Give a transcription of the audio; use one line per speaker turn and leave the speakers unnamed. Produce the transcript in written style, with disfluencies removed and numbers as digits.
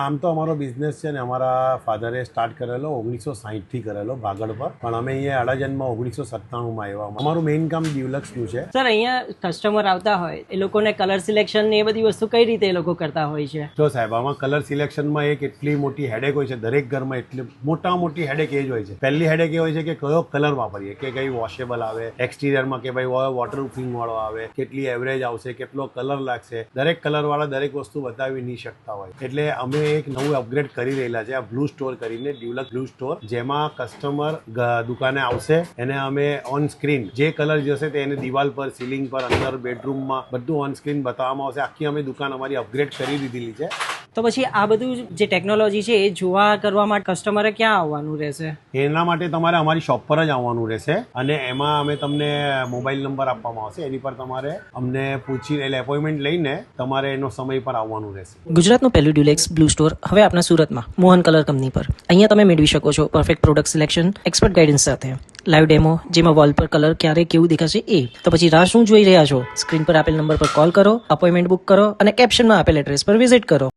આમ તો અમારો બિઝનેસ છે ને અમારા ફાધરે સ્ટાર્ટ કરેલો 1960 કરેલો ભાગળ પર, પણ અમે અહીંયા અડાજણમાં 1997 આવ્યા. અમારું મેઇન કામ ડ્યુલક્સનું છે.
સર, અહીંયા કસ્ટમર આવતા હોય એ લોકોને કલર સિલેક્શન ને એ બધી વસ્તુ કઈ રીતે એ લોકો કરતા હોય છે?
જો સાહેબ, આમાં કલર સિલેક્શનમાં એક એટલી મોટી હેડેક હોય છે, દરેક ઘરમાં એટલી મોટી હેડેક એ જ હોય છે. પહેલી હેડેક એ હોય છે કે કયો કલર વાપરીએ, કે કઈ વોશેબલ આવે એક્સટિરિયરમાં, કે ભાઈ વોટરપ્રૂફિંગ વાળો આવે, કેટલી એવરેજ આવશે, કેટલો કલર લાગશે. દરેક કલર વાળા દરેક વસ્તુ બતાવી નહીં શકતા હોય, એટલે અમે એક નવું અપગ્રેડ કરી રહેલા છે, આ બ્લુ સ્ટોર કરીને, ડ્યુલક્સ બ્લુ સ્ટોર, જેમાં કસ્ટમર દુકાને આવશે એને અમે ઓન સ્ક્રીન જે કલર જશે તે એને દિવાલ પર, સીલિંગ પર, અંદર બેડરૂમમાં બધું ઓન સ્ક્રીન બતાવવામાં આવશે. આખી અમે દુકાન અમારી અપગ્રેડ કરી દીધેલી છે.
તો પછી આ બધું જે ટેકનોલોજી છે એ જોવા કરવા માટે કસ્ટમરે ક્યાં આવવાનું રહેશે?
એના માટે તમારે અમારી શોપ પર જ આવવાનું રહેશે, અને એમાં અમે તમને મોબાઈલ નંબર આપવામાં આવશે, એની પર તમારે અમને પૂછીને એટલે એપોઇન્ટમેન્ટ લઈને તમારે એનો સમય પર આવવાનું રહેશે.
ગુજરાતનું પહેલું ડ્યુલેક્સ બ્લુ સ્ટોર હવે આપણા સુરતમાં મોહન કલર કંપની પર. અહીંયા તમે મેળવી શકો છો perfect product selection, expert guidance સાથે લાઈવ ડેમો, જેમાં વોલ પર કલર ક્યારે કેવું દેખાશે એ. તો પછી રાહ શું જોઈ રહ્યા છો? સ્ક્રીન પર આપેલ નંબર પર કોલ કરો, અપોઇન્ટમેન્ટ બુક કરો અને કેપ્શનમાં આપેલ એડ્રેસ પર વિઝિટ કરો.